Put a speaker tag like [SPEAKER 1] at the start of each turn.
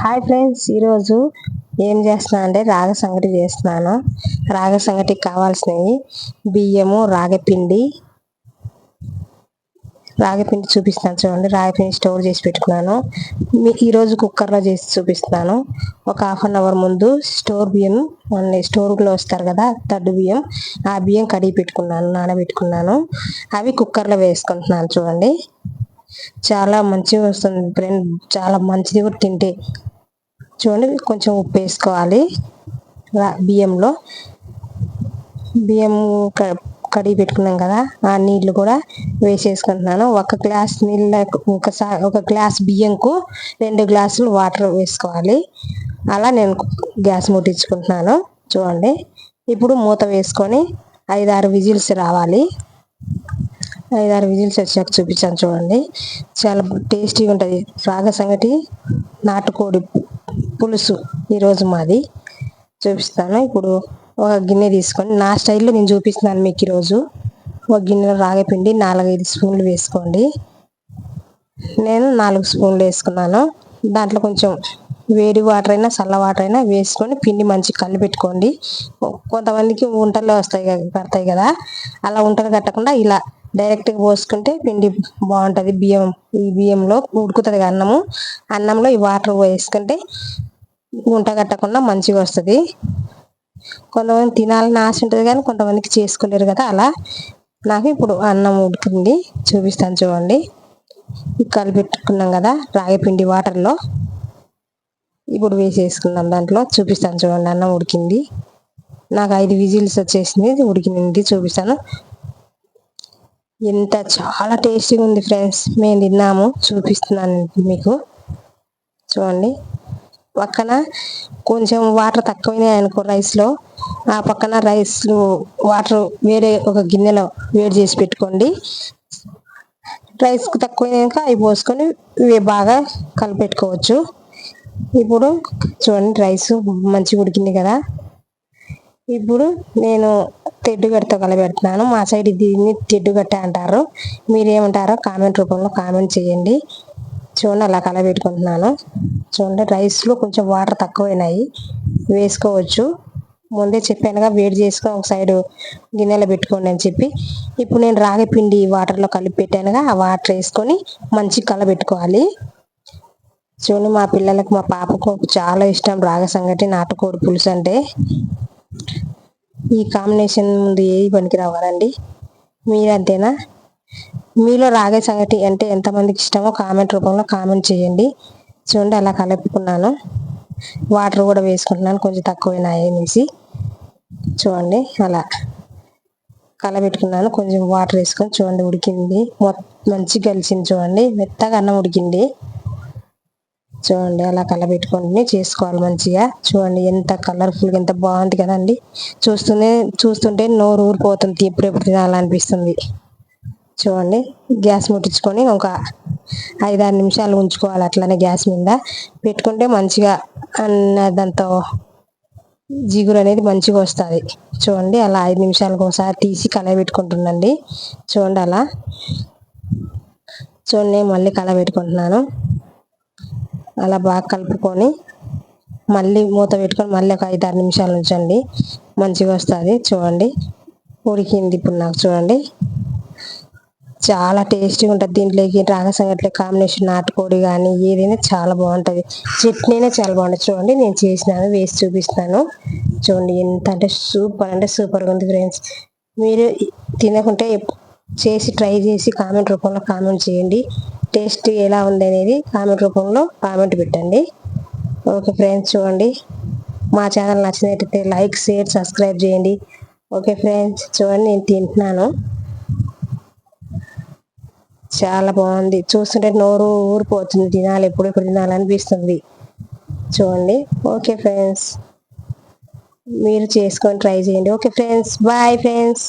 [SPEAKER 1] Hi friends, ఈరోజు ఏం చేస్తున్నా అంటే రాగ సంగటి చేస్తున్నాను. రాగ సంగటికి కావాల్సినవి బియ్యము, రాగిపిండి చూపిస్తాను చూడండి. రాగిపిండి స్టోర్ చేసి పెట్టుకున్నాను. మీకు ఈరోజు కుక్కర్లో చేసి చూపిస్తున్నాను. ఒక ½ ముందు స్టోర్లో వస్తారు కదా తడ్డు బియ్యం, ఆ బియ్యం కడిగి పెట్టుకున్నాను, నానబెట్టుకున్నాను. అవి కుక్కర్లో వేసుకుంటున్నాను చూడండి. చాలా మంచిగా వస్తుంది ఫ్రెండ్, చాలా మంచిది కూడా తింటే. చూడండి, కొంచెం ఉప్పు వేసుకోవాలి. బియ్యంలో బియ్యం కడిగి పెట్టుకున్నాం కదా, ఆ నీళ్లు కూడా వేసేసుకుంటున్నాను. ఒక గ్లాస్ నీళ్ళ ఒక గ్లాస్ బియ్యంకు 2 గ్లాసులు వాటర్ వేసుకోవాలి. అలా నేను గ్యాస్ ముట్టించుకుంటున్నాను చూడండి. ఇప్పుడు మూత వేసుకొని 5-6 విజిల్స్ రావాలి. 5-6 విజిల్స్ వచ్చాక చూపించాను చూడండి. చాలా టేస్టీగా ఉంటుంది రాగ సంగటి, నాటుకోడి పులుసు ఈరోజు మాది. చూపిస్తాను. ఇప్పుడు ఒక గిన్నె తీసుకొని, నా స్టైల్లో నేను చూపిస్తున్నాను మీకు ఈరోజు. ఒక గిన్నెలో రాగపిండి 4-5 స్పూన్లు వేసుకోండి. నేను 4 స్పూన్లు వేసుకున్నాను. దాంట్లో కొంచెం వేడి వాటర్ అయినా చల్ల వాటర్ అయినా వేసుకొని పిండి మంచిగా కలిపెట్టుకోండి. కొంతమందికి ఉంటలు పడతాయి కదా, అలా ఉంటలు కట్టకుండా ఇలా డైరెక్ట్గా పోసుకుంటే పిండి బాగుంటుంది. ఈ బియ్యంలో ఉడుకుతుంది అన్నంలో ఈ వాటర్ వేసుకుంటే గుంట కట్టకుండా మంచిగా వస్తుంది. కొంతమంది తినాలని ఆశ ఉంటుంది కానీ కొంతమందికి చేసుకోలేరు కదా. అలా నాకు ఇప్పుడు అన్నం ఉడికింది, చూపిస్తాను చూడండి. కలిపెట్టుకున్నాం కదా రాగిపిండి వాటర్లో, ఇప్పుడు వేసేసుకున్నాం దాంట్లో. చూపిస్తాను చూడండి, అన్నం ఉడికింది. నాకు 5 విజిల్స్ వచ్చేసింది, ఉడికింది. చూపిస్తాను. చాలా టేస్టీగా ఉంది ఫ్రెండ్స్. మేము తిన్నాము, చూపిస్తున్నాను మీకు చూడండి. పక్కన కొంచెం వాటర్ తక్కువైనాయి అనుకో రైస్లో, ఆ పక్కన వాటర్ వేరే ఒక గిన్నెలో వేడి చేసి పెట్టుకోండి. రైస్కు తక్కువైనాక అవి పోసుకొని బాగా కలిపెట్టుకోవచ్చు. ఇప్పుడు చూడండి, రైస్ మంచిగా ఉడికింది కదా. ఇప్పుడు నేను తెడ్డుగట్టతో కలబెడుతున్నాను. మా సైడ్ దీన్ని తెడ్డుగట్ట అంటారు. మీరేమంటారో కామెంట్ రూపంలో కామెంట్ చేయండి. చూడండి, అలా కలబెట్టుకుంటున్నాను. చూడండి, రైస్లో కొంచెం వాటర్ తక్కువైనాయి, వేసుకోవచ్చు. ముందే చెప్పానుగా వేడి చేసుకొని ఒక సైడు గిన్నెలో పెట్టుకోండి అని చెప్పి. ఇప్పుడు నేను రాగిపిండి వాటర్లో కలిపి పెట్టానుగా, ఆ వాటర్ వేసుకొని మంచిగా కలబెట్టుకోవాలి. చూడండి, మా పిల్లలకు, మా పాపకు చాలా ఇష్టం రాగ సంగటి, నాటుకోడి పులుసు అంటే. ఈ కాంబినేషన్ ముందు ఏది పనికి రావాలండి. మీరంతేనా? మీలో రాగే సంగటి అంటే ఎంతమందికి ఇష్టమో కామెంట్ రూపంలో కామెంట్ చేయండి. చూడండి, అలా కలుపుకున్నాను. వాటర్ కూడా వేసుకుంటున్నాను, కొంచెం తక్కువైనాయి అనేసి. చూడండి, అలా కలబెట్టుకున్నాను. కొంచెం వాటర్ వేసుకొని చూడండి, ఉడికింది, మంచిగా కలిసింది. చూడండి, మెత్తగా అన్నం ఉడికింది. చూడండి, అలా కలబెట్టుకొని చేసుకోవాలి మంచిగా. చూడండి, ఎంత కలర్ఫుల్గా, ఎంత బాగుంది కదండి. చూస్తుంటే నోరు ఊరిపోతుంది, ఎప్పుడెప్పుడు తినాలనిపిస్తుంది. చూడండి, గ్యాస్ ముట్టించుకొని ఒక 5-6 నిమిషాలు ఉంచుకోవాలి. అట్లనే గ్యాస్ మీద పెట్టుకుంటే మంచిగా దాంతో జిగురు అనేది మంచిగా వస్తుంది. చూడండి, అలా 5 నిమిషాలకు ఒకసారి తీసి కలబెట్టుకుంటుండండి. చూడండి, అలా చూడండి, మళ్ళీ కలబెట్టుకుంటున్నాను. అలా బాగా కలుపుకొని మళ్ళీ మూత పెట్టుకొని మళ్ళీ ఒక 5-6 నిమిషాలు ఉంచండి, మంచిగా వస్తుంది. చూడండి, ఉడికింది ఇప్పుడు నాకు. చూడండి, చాలా టేస్టీగా ఉంటుంది. దీంట్లోకి రాగ సంగట్లో కాంబినేషన్ నాటుకోడి కానీ ఏదైనా చాలా బాగుంటుంది. చట్నీ అయినా చాలా బాగుంటుంది. చూడండి, నేను చేసినాను, వేసి చూపిస్తాను. చూడండి, ఎంత అంటే సూపర్గా ఉంది ఫ్రెండ్స్. మీరు తినకుంటే చేసి ట్రై చేసి కామెంట్ రూపంలో కామెంట్ చేయండి. టేస్ట్ ఎలా ఉంది అనేది కామెంట్ రూపంలో కామెంట్ పెట్టండి. ఓకే ఫ్రెండ్స్, చూడండి, మా ఛానల్ నచ్చినట్టయితే లైక్, షేర్, సబ్స్క్రైబ్ చేయండి. ఓకే ఫ్రెండ్స్, చూడండి, నేను తింటున్నాను. చాలా బాగుంది. చూస్తుంటే నోరు ఊరిపోతుంది, తినాలి, ఎప్పుడెప్పుడు తినాలనిపిస్తుంది. చూడండి. ఓకే ఫ్రెండ్స్, మీరు చేసుకొని ట్రై చేయండి. Okay friends, bye friends.